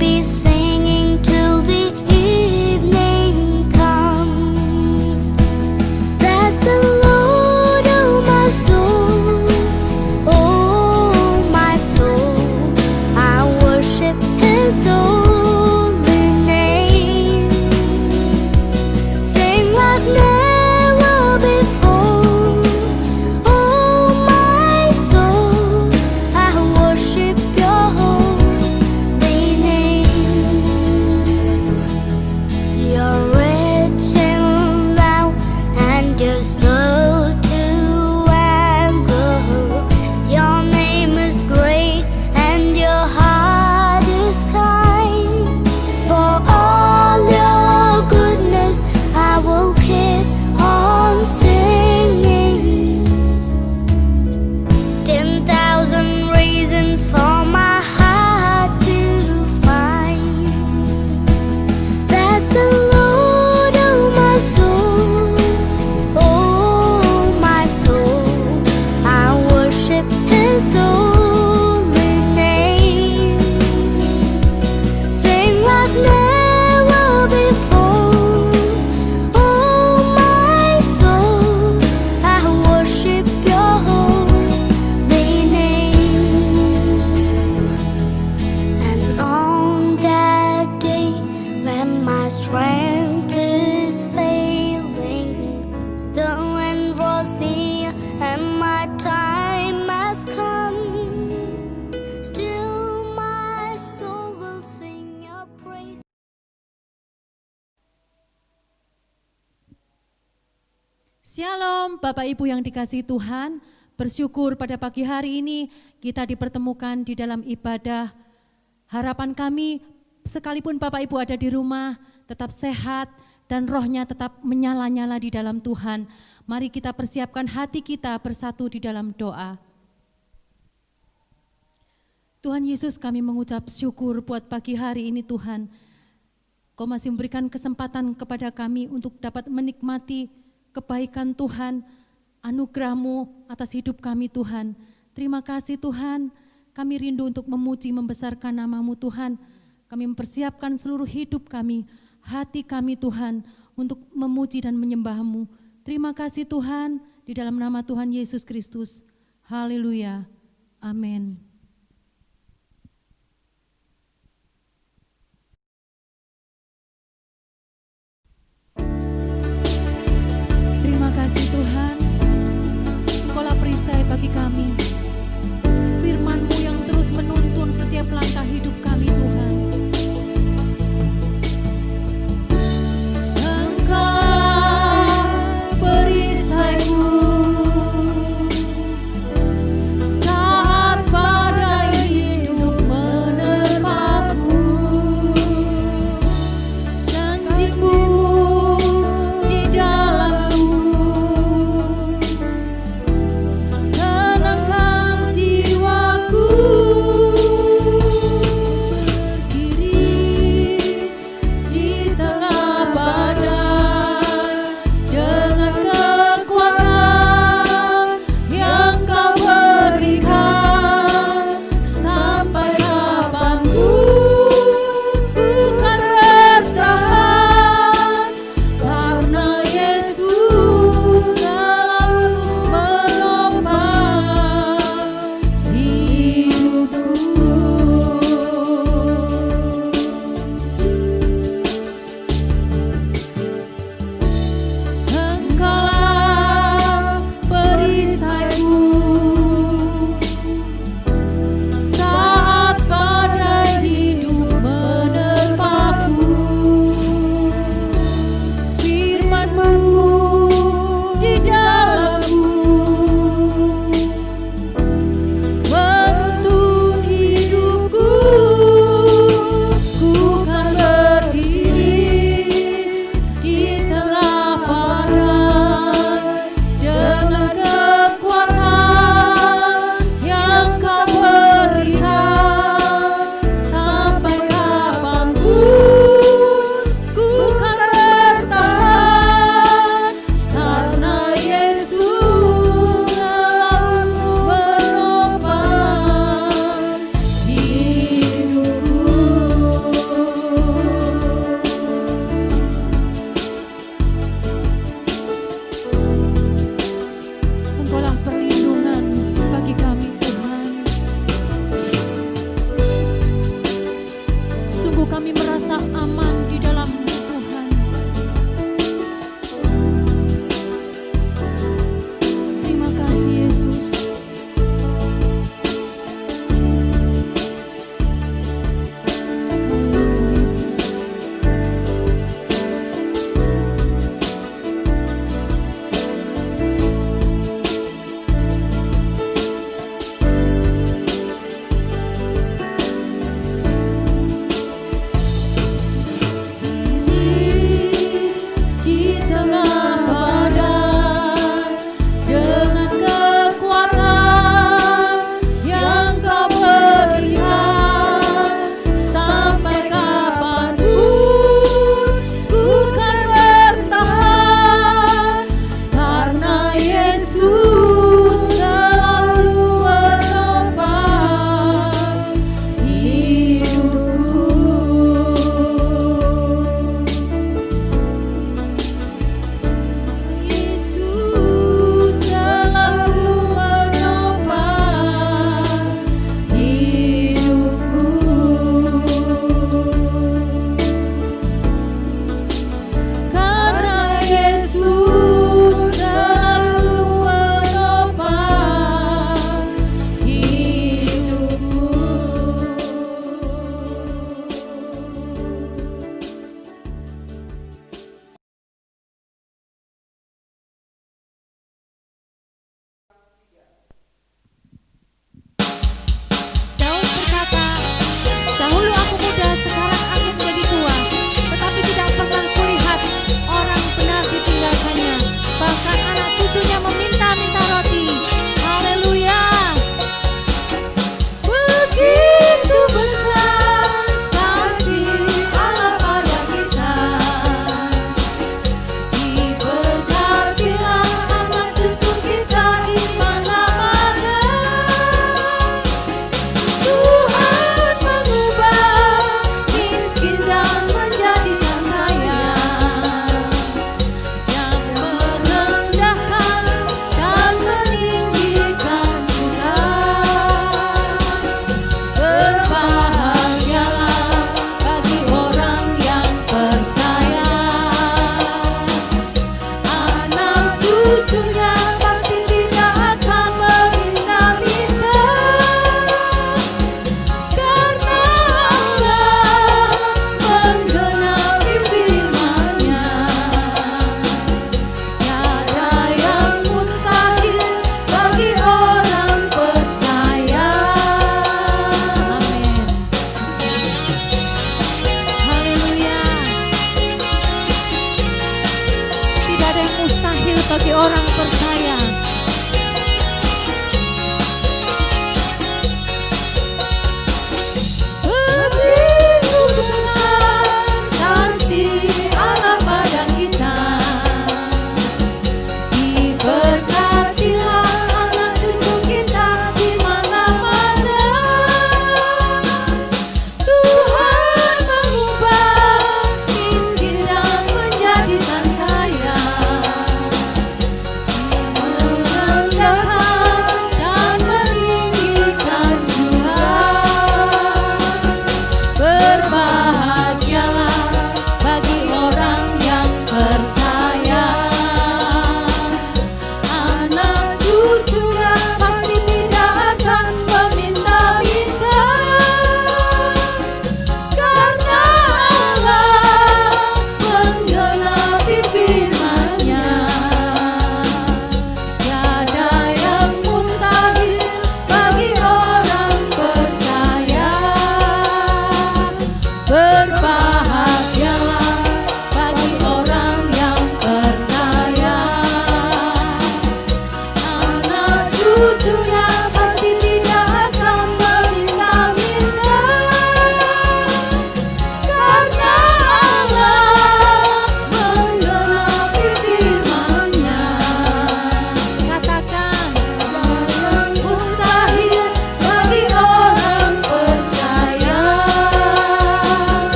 be singing till the evening comes. Bless the Lord, oh my soul, oh my soul. I worship His holy name. Sing like never before, oh my soul. I worship Your holy name. You're rich in love and You're slow to anger. Your name is great and Your heart is kind. For all Your goodness I will keep on singing. 10,000 reasons for my heart to find. Bless the Lord, oh my soul, oh my soul. I worship His holy name. Sing like never before, oh my soul. I worship Your holy name. And on that day when my strength is failing, the end was near and my time has come, still my soul will sing Your praise. Shalom Bapak Ibu yang dikasihi Tuhan, bersyukur pada pagi hari ini kita dipertemukan di dalam ibadah. Harapan kami sekalipun Bapak Ibu ada di rumah tetap sehat dan rohnya tetap menyala-nyala di dalam Tuhan. Mari kita persiapkan hati kita bersatu di dalam doa. Tuhan Yesus, kami mengucap syukur buat pagi hari ini Tuhan. Kau masih memberikan kesempatan kepada kami untuk dapat menikmati kebaikan Tuhan, anugerah-Mu atas hidup kami Tuhan. Terima kasih Tuhan, kami rindu untuk memuji membesarkan nama-Mu Tuhan. Kami mempersiapkan seluruh hidup kami, hati kami Tuhan untuk memuji dan menyembah-Mu. Terima kasih Tuhan, di dalam nama Tuhan Yesus Kristus. Haleluya. Amin. Terima kasih Tuhan, Engkaulah perisai bagi kami. Firman-Mu yang terus menuntun setiap langkah hidup kami Tuhan. Engkaulah perisaiku saat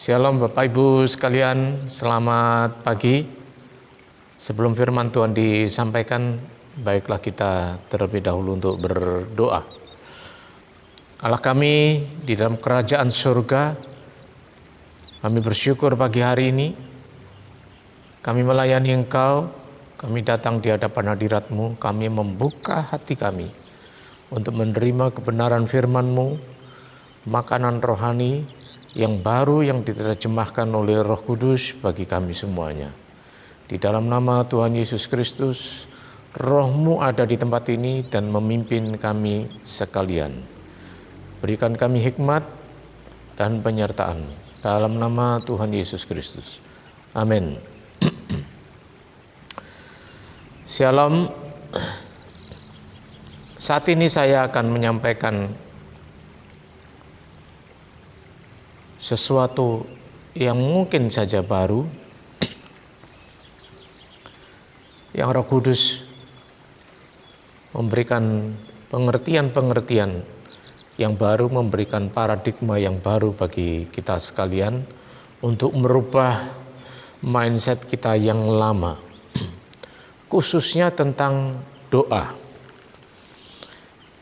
Shalom Bapak Ibu sekalian, selamat pagi. Sebelum firman Tuhan disampaikan, baiklah kita terlebih dahulu untuk berdoa. Allah kami di dalam kerajaan surga, kami bersyukur pagi hari ini, kami melayani Engkau, kami datang di hadapan hadirat-Mu, kami membuka hati kami untuk menerima kebenaran firman-Mu, makanan rohani yang baru yang diterjemahkan oleh Roh Kudus bagi kami semuanya. Di dalam nama Tuhan Yesus Kristus, Roh-Mu ada di tempat ini dan memimpin kami sekalian. Berikan kami hikmat dan penyertaan dalam nama Tuhan Yesus Kristus. Amin. Shalom. Saat ini saya akan menyampaikan sesuatu yang mungkin saja baru, yang Roh Kudus memberikan pengertian-pengertian yang baru, memberikan paradigma yang baru bagi kita sekalian untuk merubah mindset kita yang lama, khususnya tentang doa.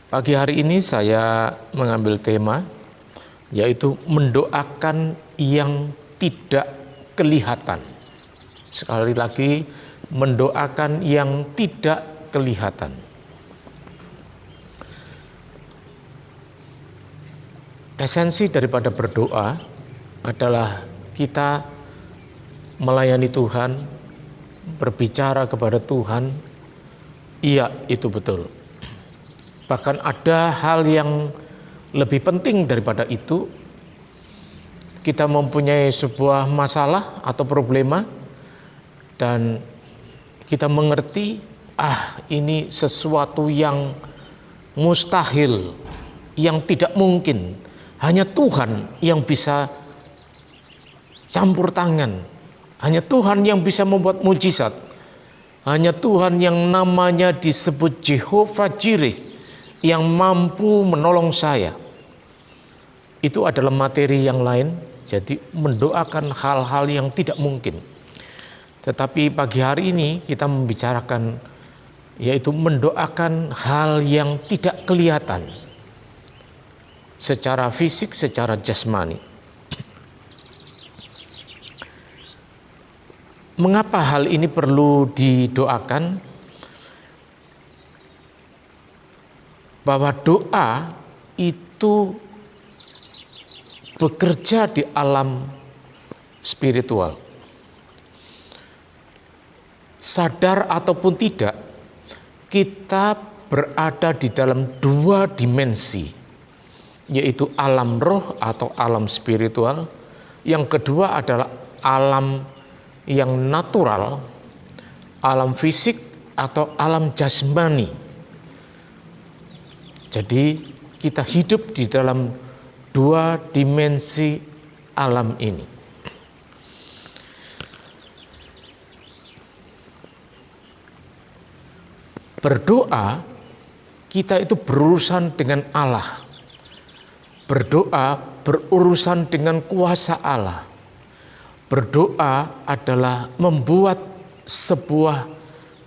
Pagi hari ini saya mengambil tema yaitu mendoakan yang tidak kelihatan. Sekali lagi, mendoakan yang tidak kelihatan. Esensi daripada berdoa adalah kita melayani Tuhan, berbicara kepada Tuhan. Iya, itu betul. Bahkan ada hal yang lebih penting daripada itu. Kita mempunyai sebuah masalah atau problema dan kita mengerti, ini sesuatu yang mustahil, yang tidak mungkin. Hanya Tuhan yang bisa campur tangan. Hanya Tuhan yang bisa membuat mujizat. Hanya Tuhan yang namanya disebut Jehovah Jireh yang mampu menolong saya. Itu adalah materi yang lain, jadi mendoakan hal-hal yang tidak mungkin. Tetapi pagi hari ini kita membicarakan yaitu mendoakan hal yang tidak kelihatan secara fisik, secara jasmani. Mengapa hal ini perlu didoakan? Bahwa doa itu bekerja di alam spiritual. Sadar ataupun tidak, kita berada di dalam dua dimensi, yaitu alam roh atau alam spiritual. Yang kedua adalah alam yang natural, alam fisik atau alam jasmani. Jadi kita hidup di dalam dua dimensi alam ini. Berdoa, kita itu berurusan dengan Allah. Berdoa berurusan dengan kuasa Allah. Berdoa adalah membuat sebuah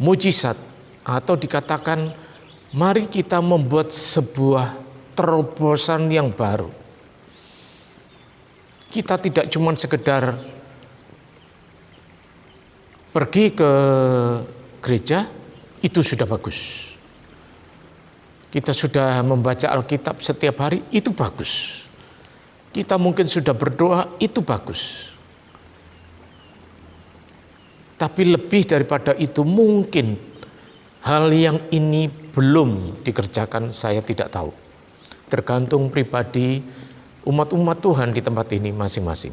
mujizat, atau dikatakan mari kita membuat sebuah terobosan yang baru. Kita tidak cuma sekedar pergi ke gereja, itu sudah bagus. Kita sudah membaca Alkitab setiap hari, itu bagus. Kita mungkin sudah berdoa, itu bagus. Tapi lebih daripada itu, mungkin hal yang ini belum dikerjakan, saya tidak tahu. Tergantung pribadi umat-umat Tuhan di tempat ini masing-masing.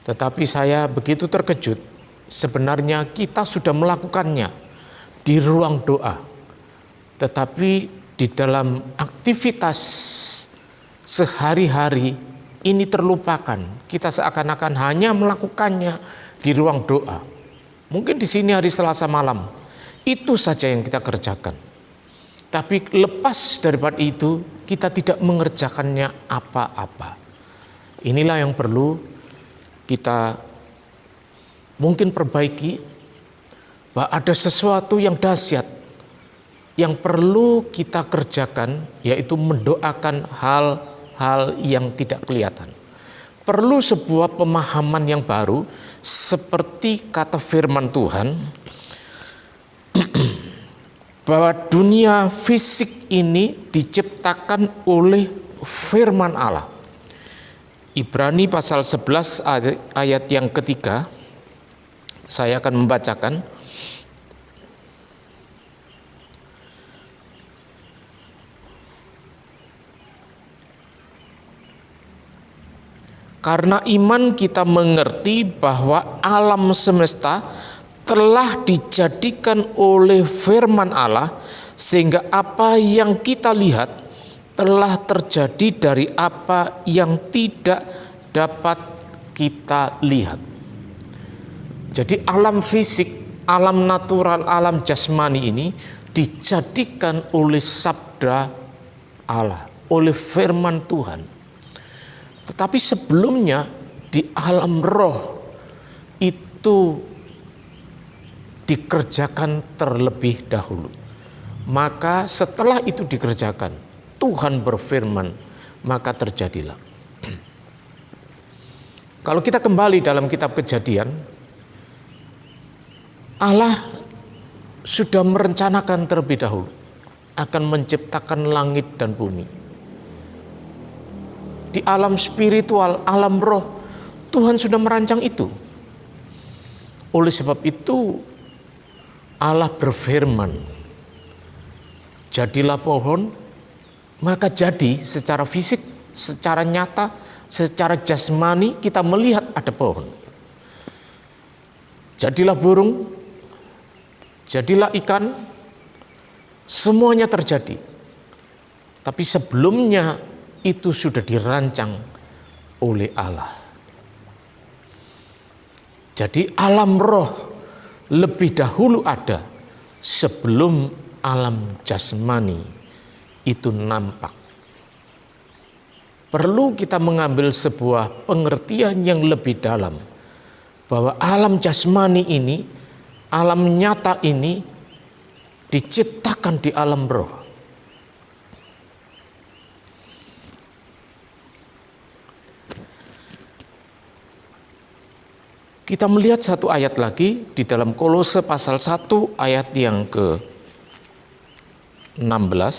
Tetapi saya begitu terkejut, sebenarnya kita sudah melakukannya di ruang doa. Tetapi di dalam aktivitas sehari-hari ini terlupakan. Kita seakan-akan hanya melakukannya di ruang doa. Mungkin di sini hari Selasa malam, itu saja yang kita kerjakan. Tapi lepas daripada itu, kita tidak mengerjakannya apa-apa. Inilah yang perlu kita mungkin perbaiki, bahwa ada sesuatu yang dahsyat yang perlu kita kerjakan, yaitu mendoakan hal-hal yang tidak kelihatan. Perlu sebuah pemahaman yang baru, seperti kata firman Tuhan, bahwa dunia fisik ini diciptakan oleh firman Allah. Ibrani pasal 11 ayat yang ketiga, saya akan membacakan. Karena iman kita mengerti bahwa alam semesta telah dijadikan oleh firman Allah, sehingga apa yang kita lihat telah terjadi dari apa yang tidak dapat kita lihat. Jadi alam fisik, alam natural, alam jasmani ini dijadikan oleh sabda Allah, oleh firman Tuhan. Tetapi sebelumnya di alam roh itu dikerjakan terlebih dahulu. Maka setelah itu dikerjakan, Tuhan berfirman, maka terjadilah. Kalau kita kembali dalam kitab Kejadian, Allah sudah merencanakan terlebih dahulu akan menciptakan langit dan bumi. Di alam spiritual, alam roh, Tuhan sudah merancang itu. Oleh sebab itu, Allah berfirman, jadilah pohon, maka jadi secara fisik, secara nyata, secara jasmani kita melihat ada pohon. Jadilah burung, jadilah ikan, semuanya terjadi. Tapi sebelumnya itu sudah dirancang oleh Allah. Jadi alam roh lebih dahulu ada sebelum alam jasmani itu nampak. Perlu kita mengambil sebuah pengertian yang lebih dalam, bahwa alam jasmani ini, alam nyata ini diciptakan di alam roh. Kita melihat satu ayat lagi di dalam Kolose pasal 1 ayat yang ke-16.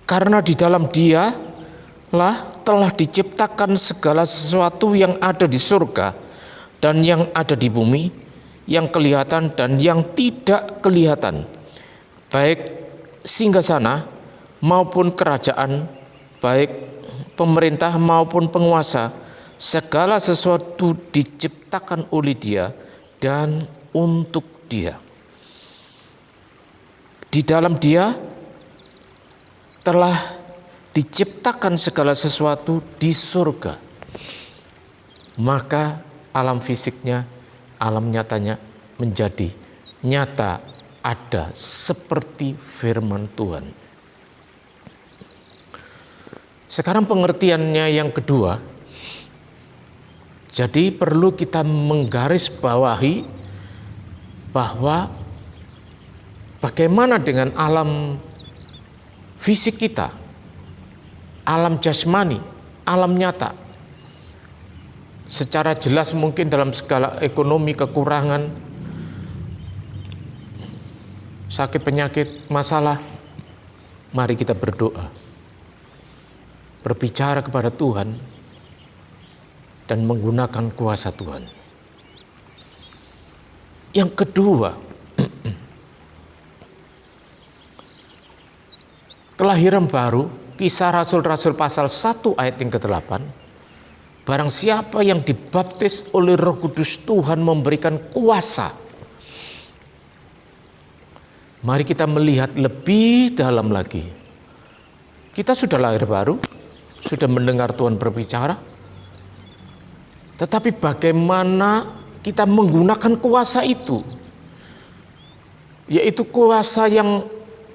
Karena di dalam Dialah telah diciptakan segala sesuatu yang ada di surga dan yang ada di bumi, yang kelihatan dan yang tidak kelihatan, baik singgasana maupun kerajaan, baik pemerintah maupun penguasa. Segala sesuatu diciptakan oleh Dia dan untuk Dia. Di dalam Dia telah diciptakan segala sesuatu di surga. Maka alam fisiknya, alam nyatanya menjadi nyata, ada seperti firman Tuhan. Sekarang pengertiannya yang kedua. Jadi perlu kita menggarisbawahi bahwa bagaimana dengan alam fisik kita, alam jasmani, alam nyata. Secara jelas mungkin dalam skala ekonomi, kekurangan, sakit, penyakit, masalah, mari kita berdoa. Berbicara kepada Tuhan dan menggunakan kuasa Tuhan. Yang kedua, kelahiran baru, Kisah Rasul-Rasul pasal 1 ayat yang ke-8. Barang siapa yang dibaptis oleh Roh Kudus, Tuhan memberikan kuasa. Mari kita melihat lebih dalam lagi. Kita sudah lahir baru, sudah mendengar Tuhan berbicara. Tetapi bagaimana kita menggunakan kuasa itu? Yaitu kuasa yang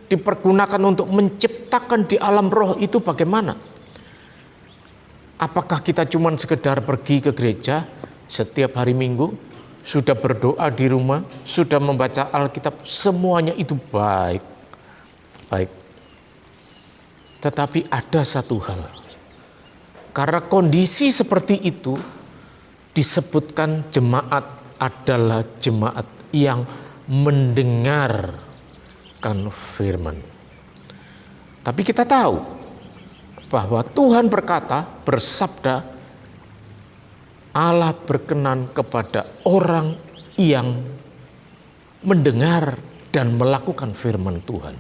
dipergunakan untuk menciptakan di alam roh itu bagaimana? Apakah kita cuma sekedar pergi ke gereja setiap hari Minggu, sudah berdoa di rumah, sudah membaca Alkitab, semuanya itu baik. Baik. Tetapi ada satu hal. Karena kondisi seperti itu disebutkan jemaat adalah jemaat yang mendengarkan firman. Tapi kita tahu bahwa Tuhan berkata, bersabda, Allah berkenan kepada orang yang mendengar dan melakukan firman Tuhan.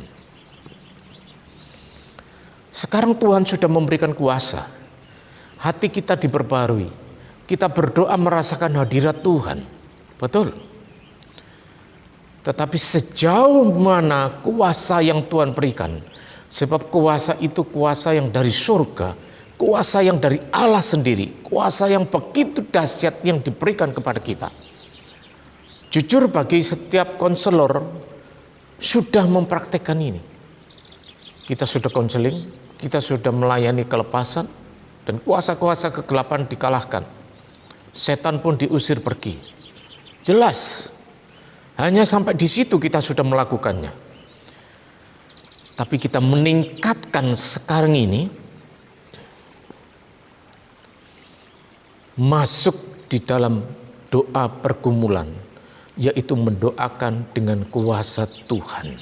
Sekarang Tuhan sudah memberikan kuasa. Hati kita diperbarui. Kita berdoa merasakan hadirat Tuhan. Betul. Tetapi sejauh mana kuasa yang Tuhan berikan, sebab kuasa itu kuasa yang dari surga, kuasa yang dari Allah sendiri, kuasa yang begitu dahsyat yang diberikan kepada kita. Jujur bagi setiap konselor sudah mempraktekkan ini. Kita sudah konseling, kita sudah melayani kelepasan, dan kuasa-kuasa kegelapan dikalahkan. Setan pun diusir pergi. Jelas, hanya sampai di situ kita sudah melakukannya. Tapi kita meningkatkan sekarang ini, masuk di dalam doa pergumulan, yaitu mendoakan dengan kuasa Tuhan.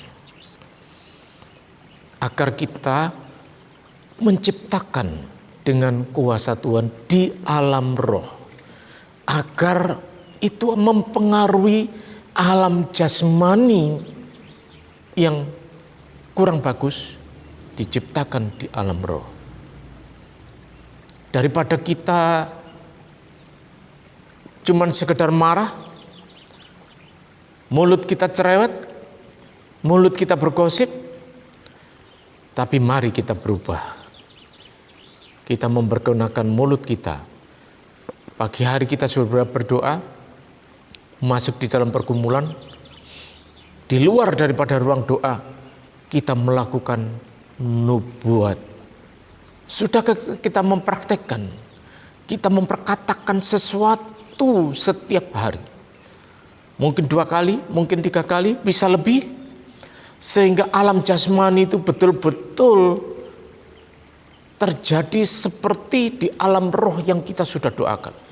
Agar kita menciptakan dengan kuasa Tuhan di alam roh. Agar itu mempengaruhi alam jasmani yang kurang bagus, diciptakan di alam roh. Daripada kita cuman sekedar marah, mulut kita cerewet, mulut kita bergosip, tapi mari kita berubah. Kita mempergunakan mulut kita. Pagi hari kita sudah berdoa, masuk di dalam pergumulan, di luar daripada ruang doa, kita melakukan nubuat. Sudah kita mempraktekkan, kita memperkatakan sesuatu setiap hari. Mungkin 2 kali, mungkin 3 kali, bisa lebih. Sehingga alam jasmani itu betul-betul terjadi seperti di alam roh yang kita sudah doakan.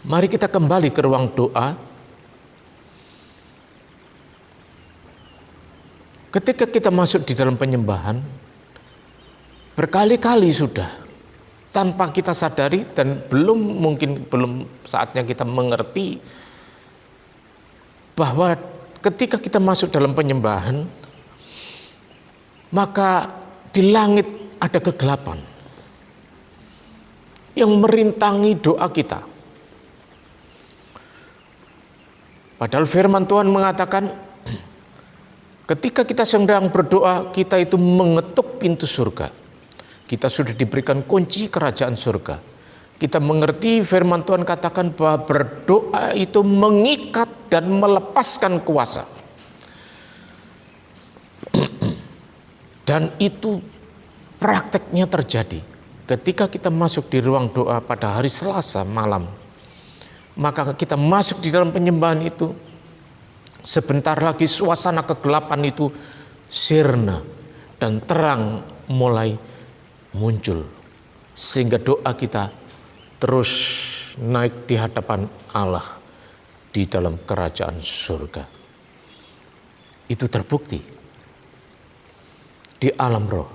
Mari kita kembali ke ruang doa. Ketika kita masuk di dalam penyembahan, berkali-kali sudah, tanpa kita sadari dan belum saatnya kita mengerti bahwa ketika kita masuk dalam penyembahan, maka di langit ada kegelapan yang merintangi doa kita. Padahal firman Tuhan mengatakan, ketika kita sedang berdoa, kita itu mengetuk pintu surga. Kita sudah diberikan kunci kerajaan surga. Kita mengerti firman Tuhan katakan bahwa berdoa itu mengikat dan melepaskan kuasa. Dan itu prakteknya terjadi. Ketika kita masuk di ruang doa pada hari Selasa malam, maka kita masuk di dalam penyembahan itu, sebentar lagi suasana kegelapan itu sirna dan terang mulai muncul. Sehingga doa kita terus naik di hadapan Allah di dalam kerajaan surga. Itu terbukti di alam roh.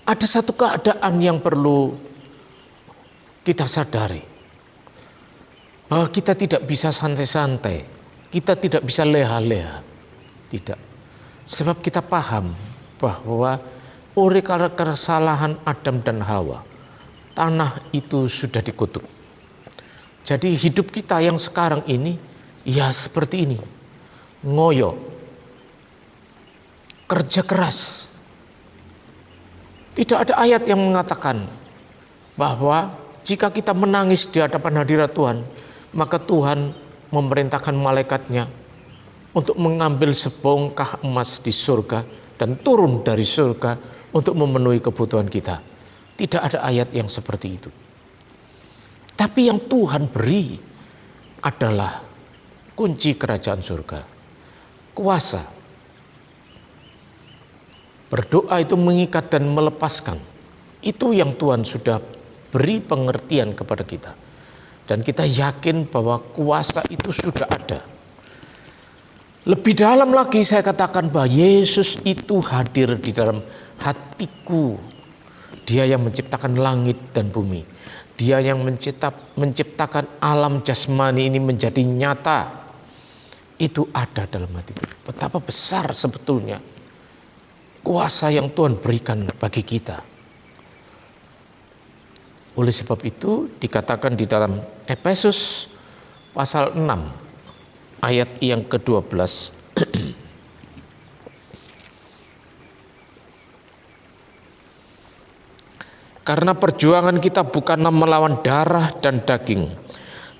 Ada satu keadaan yang perlu kita sadari. Bahwa kita tidak bisa santai-santai, kita tidak bisa leha-leha. Tidak. Sebab kita paham bahwa oleh karena kesalahan Adam dan Hawa, tanah itu sudah dikutuk. Jadi hidup kita yang sekarang ini, ya seperti ini. Ngoyo, kerja keras. Tidak ada ayat yang mengatakan bahwa jika kita menangis di hadapan hadirat Tuhan, maka Tuhan memerintahkan malaikatnya untuk mengambil sebongkah emas di surga dan turun dari surga untuk memenuhi kebutuhan kita. Tidak ada ayat yang seperti itu. Tapi yang Tuhan beri adalah kunci kerajaan surga, kuasa. Berdoa itu mengikat dan melepaskan. Itu yang Tuhan sudah beri pengertian kepada kita. Dan kita yakin bahwa kuasa itu sudah ada. Lebih dalam lagi saya katakan bahwa Yesus itu hadir di dalam hatiku. Dia yang menciptakan langit dan bumi. Dia yang menciptakan alam jasmani ini menjadi nyata. Itu ada dalam hatiku. Betapa besar sebetulnya kuasa yang Tuhan berikan bagi kita. Oleh sebab itu dikatakan di dalam Efesus pasal 6 ayat yang ke-12. Karena perjuangan kita bukanlah melawan darah dan daging,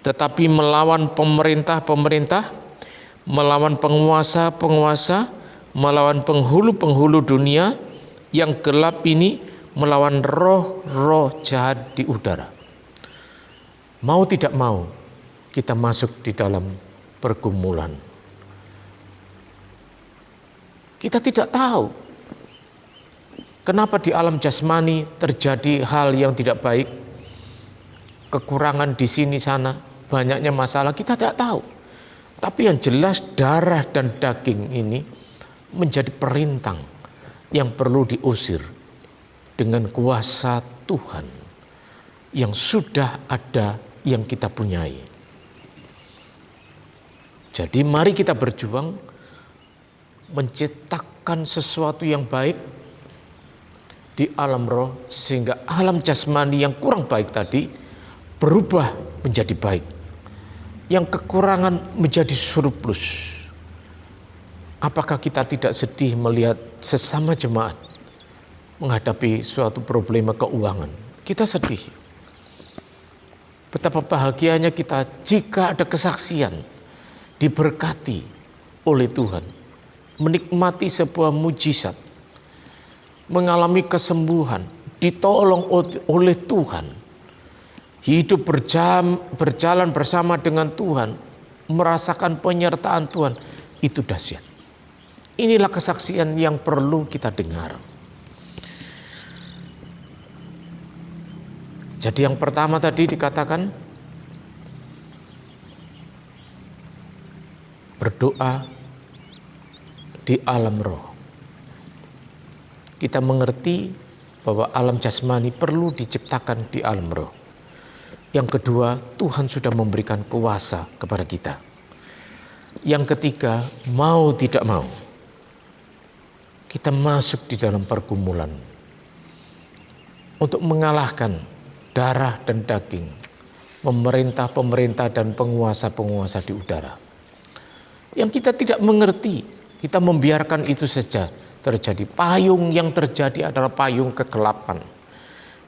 tetapi melawan pemerintah-pemerintah, melawan penguasa-penguasa, melawan penghulu-penghulu dunia yang gelap ini, melawan roh-roh jahat di udara. Mau tidak mau kita masuk di dalam pergumulan. Kita tidak tahu kenapa di alam jasmani terjadi hal yang tidak baik, kekurangan di sini sana, banyaknya masalah, kita tidak tahu. Tapi yang jelas darah dan daging ini menjadi perintang yang perlu diusir dengan kuasa Tuhan yang sudah ada, yang kita punyai. Jadi mari kita berjuang menciptakan sesuatu yang baik di alam roh, sehingga alam jasmani yang kurang baik tadi berubah menjadi baik, yang kekurangan menjadi surplus. Apakah kita tidak sedih melihat sesama jemaat menghadapi suatu problema keuangan? Kita sedih. Betapa bahagianya kita jika ada kesaksian diberkati oleh Tuhan, menikmati sebuah mujizat, mengalami kesembuhan, ditolong oleh Tuhan, hidup berjalan bersama dengan Tuhan, merasakan penyertaan Tuhan. Itu dahsyat. Inilah kesaksian yang perlu kita dengar. Jadi yang pertama tadi dikatakan berdoa di alam roh. Kita mengerti bahwa alam jasmani perlu diciptakan di alam roh. Yang kedua, Tuhan sudah memberikan kuasa kepada kita. Yang ketiga, mau tidak mau, kita masuk di dalam pergumulan untuk mengalahkan darah dan daging, pemerintah-pemerintah dan penguasa-penguasa di udara. Yang kita tidak mengerti, kita membiarkan itu saja terjadi. Payung yang terjadi adalah payung kegelapan.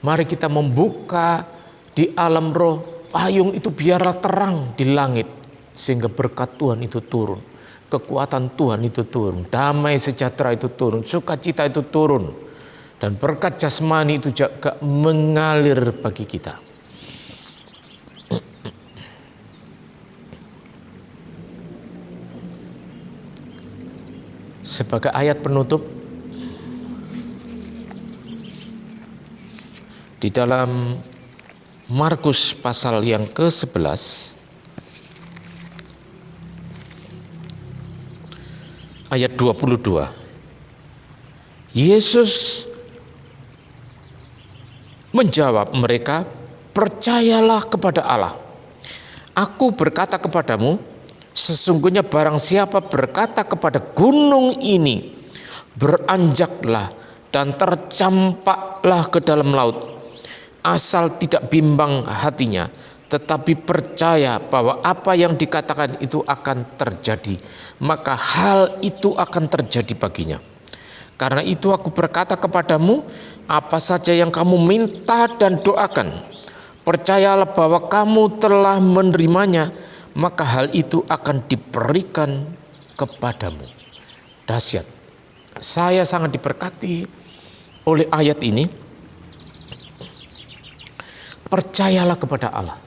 Mari kita membuka di alam roh, payung itu biarlah terang di langit, sehingga berkat Tuhan itu turun. Kekuatan Tuhan itu turun, damai sejahtera itu turun, sukacita itu turun, dan berkat jasmani itu juga mengalir bagi kita. Sebagai ayat penutup, di dalam Markus pasal yang ke-11 ayat 22. Yesus menjawab mereka, "Percayalah kepada Allah. Aku berkata kepadamu, sesungguhnya barang siapa berkata kepada gunung ini, beranjaklah dan tercampaklah ke dalam laut, asal tidak bimbang hatinya, tetapi percaya bahwa apa yang dikatakan itu akan terjadi, maka hal itu akan terjadi baginya. Karena itu aku berkata kepadamu, apa saja yang kamu minta dan doakan, percayalah bahwa kamu telah menerimanya, maka hal itu akan diberikan kepadamu." Dahsyat. Saya sangat diberkati oleh ayat ini. Percayalah kepada Allah.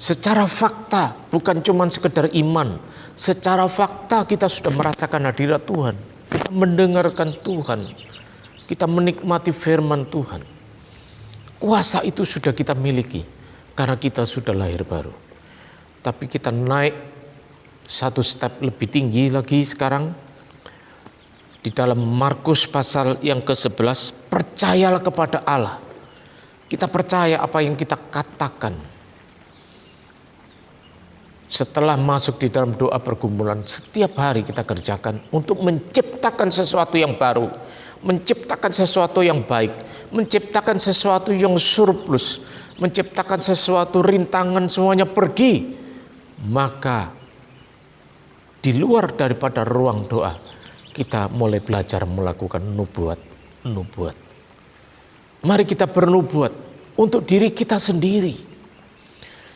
Secara fakta, bukan cuma sekedar iman. Secara fakta kita sudah merasakan hadirat Tuhan. Kita mendengarkan Tuhan. Kita menikmati firman Tuhan. Kuasa itu sudah kita miliki karena kita sudah lahir baru. Tapi kita naik satu step lebih tinggi lagi sekarang. Di dalam Markus pasal yang ke-11, percayalah kepada Allah. Kita percaya apa yang kita katakan. Setelah masuk di dalam doa pergumulan, setiap hari kita kerjakan untuk menciptakan sesuatu yang baru, menciptakan sesuatu yang baik, menciptakan sesuatu yang surplus, menciptakan sesuatu rintangan semuanya pergi. Maka di luar daripada ruang doa, kita mulai belajar melakukan nubuat. Mari kita bernubuat untuk diri kita sendiri.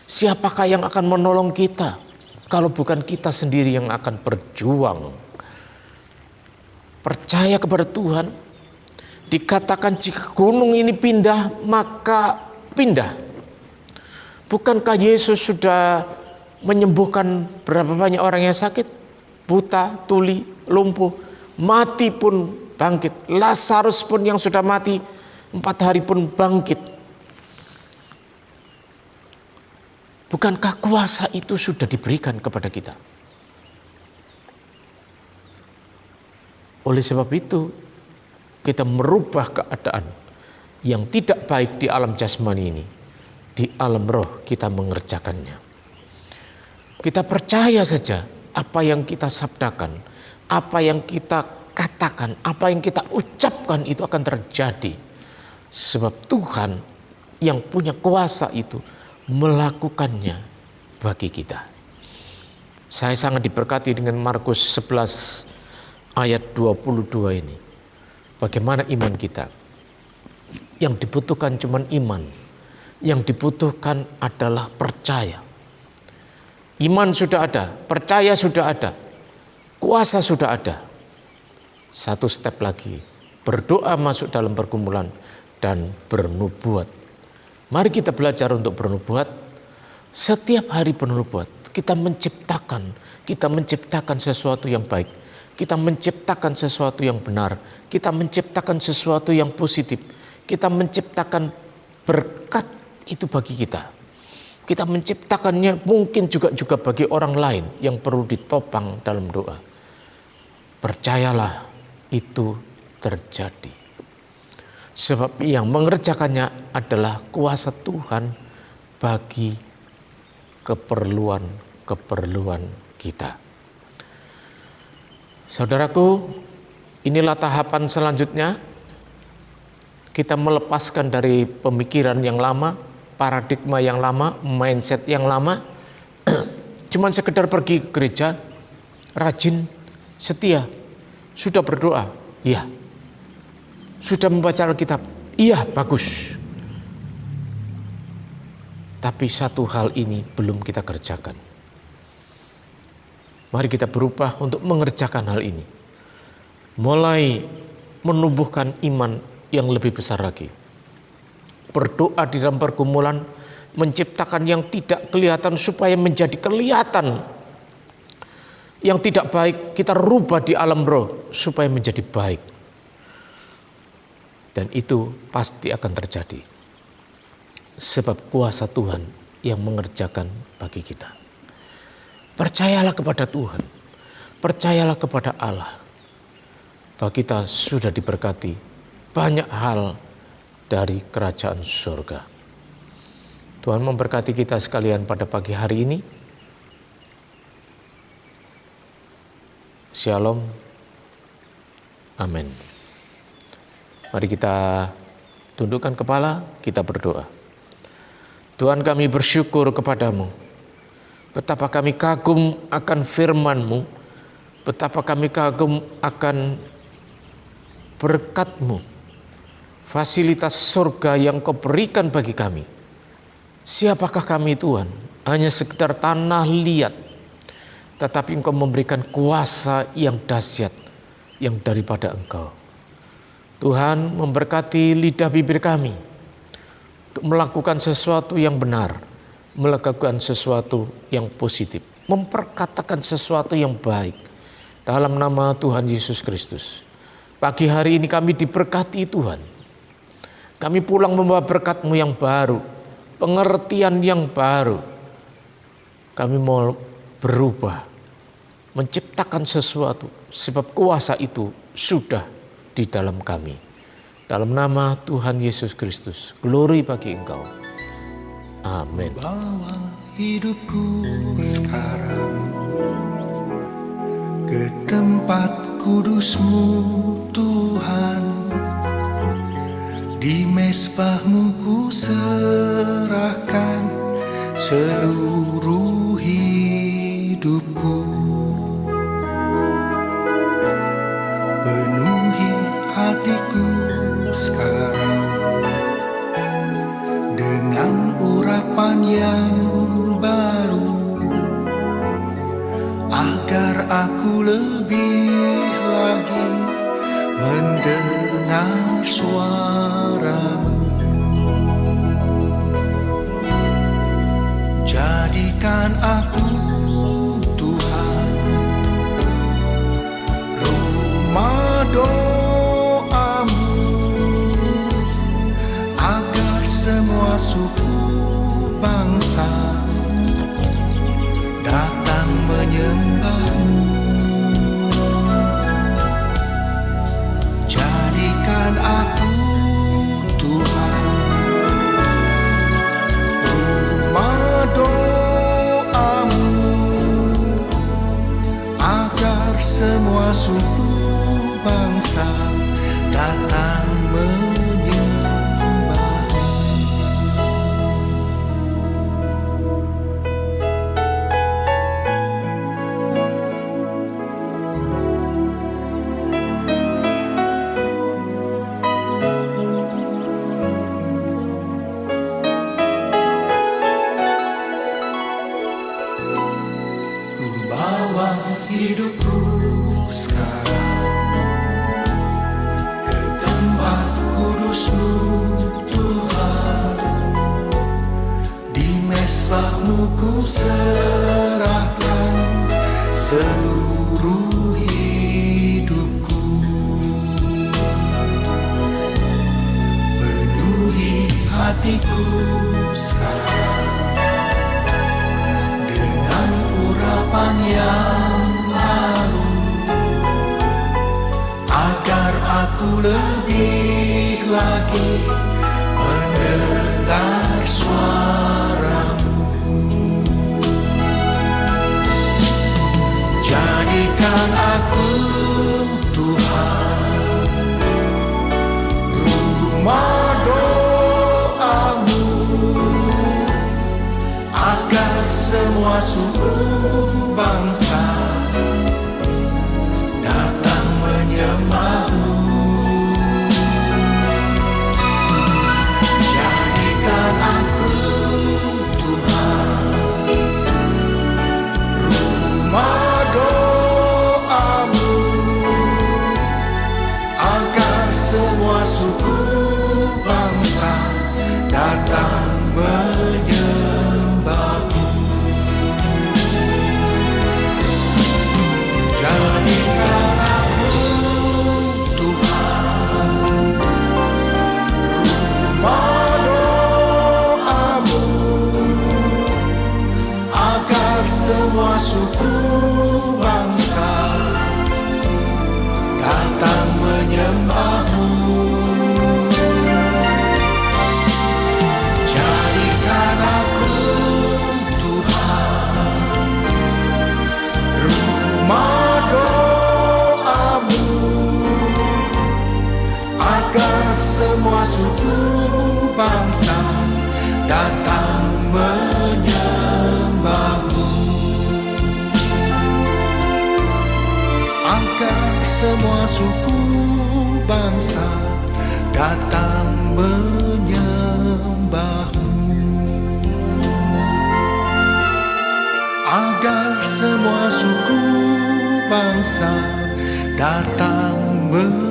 Siapakah yang akan menolong kita kalau bukan kita sendiri yang akan berjuang? Percaya kepada Tuhan. Dikatakan jika gunung ini pindah, maka pindah. Bukankah Yesus sudah menyembuhkan berapa banyak orang yang sakit? Buta, tuli, lumpuh, mati pun bangkit. Lazarus pun yang sudah mati 4 hari pun bangkit. Bukankah kuasa itu sudah diberikan kepada kita? Oleh sebab itu, kita merubah keadaan yang tidak baik di alam jasmani ini. Di alam roh kita mengerjakannya. Kita percaya saja apa yang kita sabdakan, apa yang kita katakan, apa yang kita ucapkan itu akan terjadi. Sebab Tuhan yang punya kuasa itu melakukannya bagi kita. Saya sangat diberkati dengan Markus 11 ayat 22 ini. Bagaimana iman kita? Yang dibutuhkan cuma iman. Yang dibutuhkan adalah percaya. Iman sudah ada, percaya sudah ada, kuasa sudah ada. Satu step lagi, berdoa masuk dalam pergumulan dan bernubuat. Mari kita belajar untuk bernubuat. Setiap hari bernubuat. Kita menciptakan sesuatu yang baik. Kita menciptakan sesuatu yang benar. Kita menciptakan sesuatu yang positif. Kita menciptakan berkat itu bagi kita. Kita menciptakannya mungkin juga bagi orang lain yang perlu ditopang dalam doa. Percayalah itu terjadi. Sebab yang mengerjakannya adalah kuasa Tuhan bagi keperluan kita. Saudaraku, inilah tahapan selanjutnya. Kita melepaskan dari pemikiran yang lama, paradigma yang lama, mindset yang lama. Cuman sekedar pergi ke gereja, rajin, setia, sudah berdoa, iya. Sudah membaca Alkitab, iya, bagus. Tapi satu hal ini belum kita kerjakan. Mari kita berubah untuk mengerjakan hal ini. Mulai menumbuhkan iman yang lebih besar lagi. Berdoa di dalam pergumulan, menciptakan yang tidak kelihatan supaya menjadi kelihatan. Yang tidak baik kita rubah di alam roh supaya menjadi baik. Dan itu pasti akan terjadi. Sebab kuasa Tuhan yang mengerjakan bagi kita. Percayalah kepada Tuhan. Percayalah kepada Allah. Bahwa kita sudah diberkati banyak hal dari kerajaan surga. Tuhan memberkati kita sekalian pada pagi hari ini. Shalom. Amin. Mari kita tundukkan kepala, kita berdoa. Tuhan, kami bersyukur kepadamu. Betapa kami kagum akan firman-Mu. Betapa kami kagum akan berkat-Mu. Fasilitas surga yang Kau berikan bagi kami. Siapakah kami Tuhan? Hanya sekedar tanah liat. Tetapi Engkau memberikan kuasa yang dahsyat yang daripada Engkau. Tuhan, memberkati lidah bibir kami untuk melakukan sesuatu yang benar, melakukan sesuatu yang positif, memperkatakan sesuatu yang baik dalam nama Tuhan Yesus Kristus. Pagi hari ini kami diberkati Tuhan. Kami pulang membawa berkat-Mu yang baru, pengertian yang baru. Kami mau berubah, menciptakan sesuatu, sebab kuasa itu sudah di dalam kami. Dalam nama Tuhan Yesus Kristus, glory bagi Engkau. Amin. Bawa hidupku sekarang ke tempat kudus-Mu Tuhan. Di mezbah-Mu ku serahkan seluruh hidupku. Penuhi hatiku sekarang dengan urapan yang baru, agar aku lebih lagi mendengar suara-Mu. Jadikan aku Tuhan rumah doa-Mu, agar semua suku bangsa datang menyembah-Mu. Jadikan aku Tuhan rumah doa-Mu, agar semua suku bangsa datang menyembah-Mu. Bawa hidupku sekarang ke tempat kudus-Mu Tuhan. Di mezbah-Mu ku serahkan seluruh hidupku. Penuhi hatiku sekarang dengan urapan yang baru, agar aku lebih lagi mendengar suara-Mu. Jadikan aku Tuhan rumah doa-Mu, agar semua suku bangsa datang menyembah-Mu. Jadikan aku Tuhan rumah doa-Mu, agar semua suku bangsa datang menyembah-Mu. Jadikan aku Tuhan rumah doa-Mu, agar semua suku bangsa datang menyembah-Mu. Jadikan aku Tuhan rumah doa-Mu, agar semua suku bangsa datang menyembah-Mu. Agar semua suku bangsa datang menyembah-Mu. Agar semua suku bangsa datang memberi